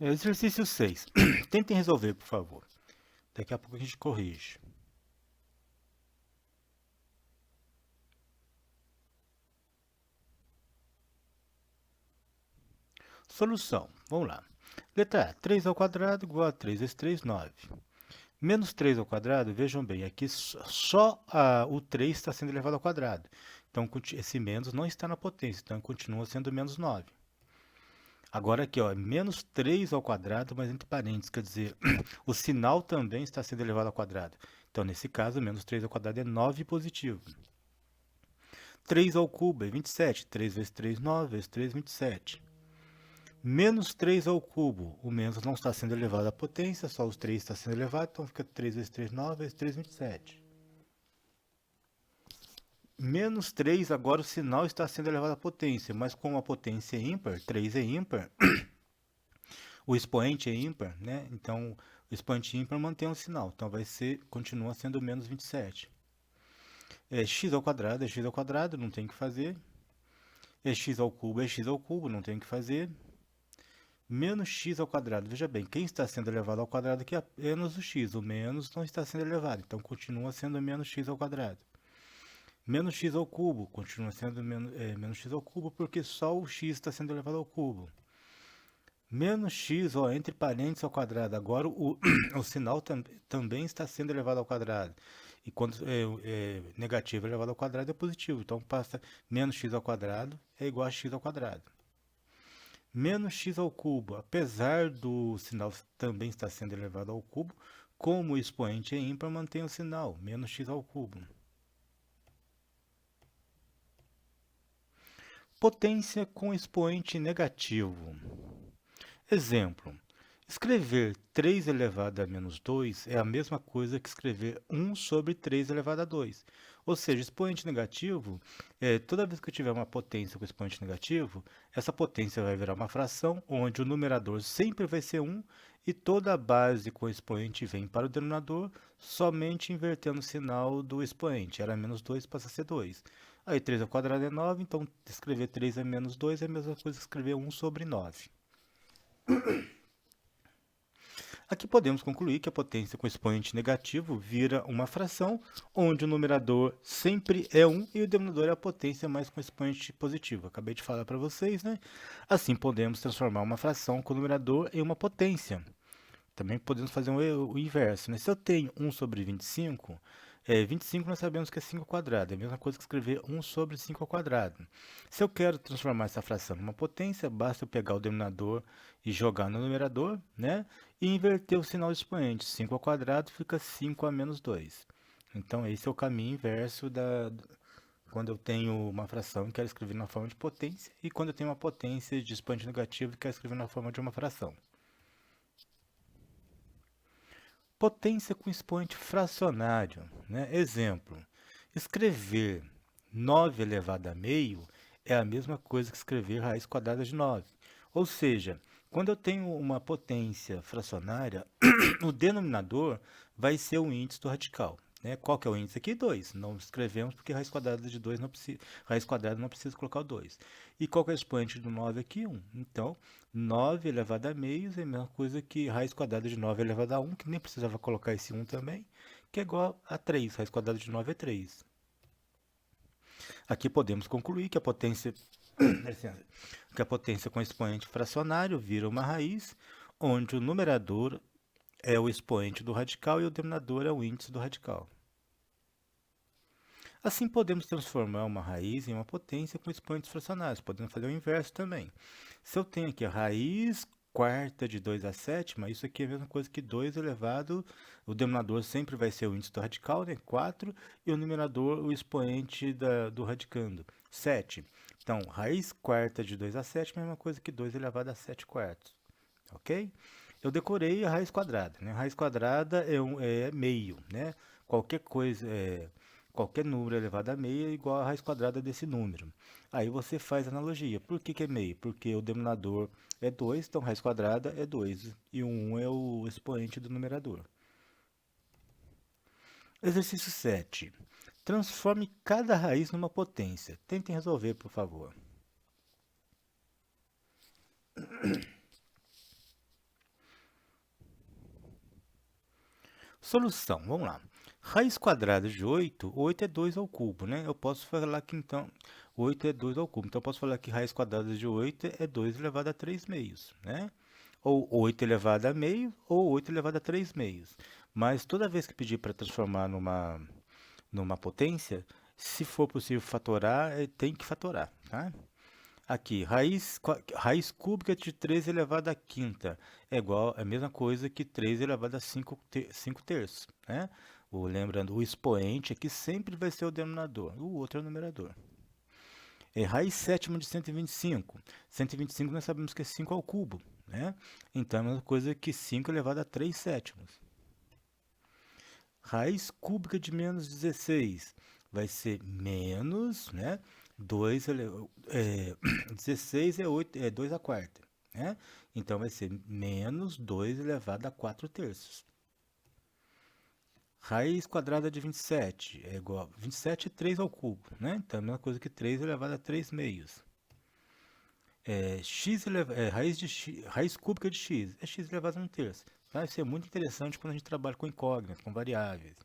Exercício 6. Tentem resolver, por favor. Daqui a pouco a gente corrige. Solução. Vamos lá. Letra A. 3 ao quadrado igual a 3 vezes 3, 9. Menos 3 ao quadrado, vejam bem, aqui só o 3 está sendo elevado ao quadrado. Então, esse menos não está na potência, então continua sendo menos 9. Agora aqui, ó, menos 3 ao quadrado, mas entre parênteses, quer dizer, o sinal também está sendo elevado ao quadrado. Então, nesse caso, menos 3 ao quadrado é 9 positivo. 3 ao cubo é 27. 3 vezes 3, 9. Vezes 3, 27. Menos 3 ao cubo. O menos não está sendo elevado à potência, só os 3 está sendo elevado, então fica 3 vezes 3, 9. Vezes 3, 27. Menos 3, agora o sinal está sendo elevado à potência, mas como a potência é ímpar, 3 é ímpar, o expoente é ímpar, né? Então, o expoente ímpar mantém o sinal, então continua sendo menos 27. X ao quadrado, não tem o que fazer. X ao cubo, não tem o que fazer. Menos x ao quadrado, veja bem, quem está sendo elevado ao quadrado aqui é apenas o x, o menos não está sendo elevado, então continua sendo menos x ao quadrado. Menos x ao cubo, continua sendo menos x ao cubo, porque só o x está sendo elevado ao cubo. Menos x, ó, entre parênteses ao quadrado, agora o sinal também está sendo elevado ao quadrado. E quando negativo elevado ao quadrado é positivo, então passa menos x ao quadrado é igual a x ao quadrado. Menos x ao cubo, apesar do sinal também estar sendo elevado ao cubo, como o expoente é ímpar, mantém o sinal, menos x ao cubo. Potência com expoente negativo. Exemplo, escrever 3 elevado a menos 2 é a mesma coisa que escrever 1 sobre 3 elevado a 2. Ou seja, expoente negativo, toda vez que eu tiver uma potência com expoente negativo, essa potência vai virar uma fração, onde o numerador sempre vai ser 1 e toda a base com expoente vem para o denominador, somente invertendo o sinal do expoente. Era menos 2, passa a ser 2. Aí 3 ao quadrado é 9, então escrever 3 a menos 2 é a mesma coisa que escrever 1 sobre 9. Aqui podemos concluir que a potência com expoente negativo vira uma fração, onde o numerador sempre é 1 e o denominador é a potência mais com expoente positivo. Acabei de falar para vocês, né? Assim, podemos transformar uma fração com o numerador em uma potência. Também podemos fazer o inverso, né? Se eu tenho 1 sobre 25, 25 nós sabemos que é 5 ao quadrado, é a mesma coisa que escrever 1 sobre 5 ao quadrado. Se eu quero transformar essa fração numa potência, basta eu pegar o denominador e jogar no numerador, né? E inverter o sinal expoente. 5 ao quadrado fica 5 a menos 2. Então, esse é o caminho inverso quando eu tenho uma fração e quero escrever na forma de potência, e quando eu tenho uma potência de expoente negativo e quero escrever na forma de uma fração. Potência com expoente fracionário, né? Exemplo, escrever 9 elevado a meio é a mesma coisa que escrever raiz quadrada de 9. Ou seja, quando eu tenho uma potência fracionária, o denominador vai ser o índice do radical. Né? Qual que é o índice aqui? 2. Não escrevemos porque raiz quadrada de 2 não precisa, raiz quadrada não precisa colocar o 2. E qual que é o expoente do 9 aqui? 1. Então, 9 elevado a meios é a mesma coisa que raiz quadrada de 9 elevado a 1, que nem precisava colocar esse 1 também, que é igual a 3. Raiz quadrada de 9 é 3. Aqui podemos concluir que a potência com expoente fracionário vira uma raiz, onde o numerador é o expoente do radical e o denominador é o índice do radical. Assim, podemos transformar uma raiz em uma potência com expoentes fracionários. Podemos fazer o inverso também. Se eu tenho aqui a raiz quarta de 2 a sétima, isso aqui é a mesma coisa que 2 elevado, o denominador sempre vai ser o índice do radical, né? 4, e o numerador o expoente do radicando, 7. Então, raiz quarta de 2 a sétima é a mesma coisa que 2 elevado a 7 quartos. Ok? Eu decorei a raiz quadrada, né? A raiz quadrada é meio, né? Qualquer coisa, qualquer número elevado a meio é igual à raiz quadrada desse número. Aí você faz analogia. Por que é meio? Porque o denominador é 2, então raiz quadrada é 2. E o 1 é o expoente do numerador. Exercício 7. Transforme cada raiz numa potência. Tentem resolver, por favor. Solução, vamos lá. Raiz quadrada de 8, 8 é 2 ao cubo, né? Eu posso falar que então 8 é 2 ao cubo. Então eu posso falar que raiz quadrada de 8 é 2 elevado a 3 meios, né? Ou 8 elevado a meio, ou 8 elevado a 3 meios. Mas toda vez que pedir para transformar numa potência, se for possível fatorar, tem que fatorar, tá? Aqui, raiz cúbica de 3 elevado à quinta é igual, é a mesma coisa que 3 elevado a 5 terços, né? Lembrando, o expoente aqui sempre vai ser o denominador, o outro é o numerador. Raiz sétima de 125. 125 nós sabemos que é 5 ao cubo, né? Então é a mesma coisa que 5 elevado a 3 sétimos. Raiz cúbica de menos 16 vai ser menos, né? 16 é 2 a quarta, né? Então vai ser menos 2 elevado a 4 terços. Raiz quadrada de 27 é igual a 27 é 3 ao cubo, né? Então é a mesma coisa que 3 elevado a 3 meios. Raiz cúbica de x é x elevado a 1 terço. Vai ser muito interessante quando a gente trabalha com incógnitas, com variáveis.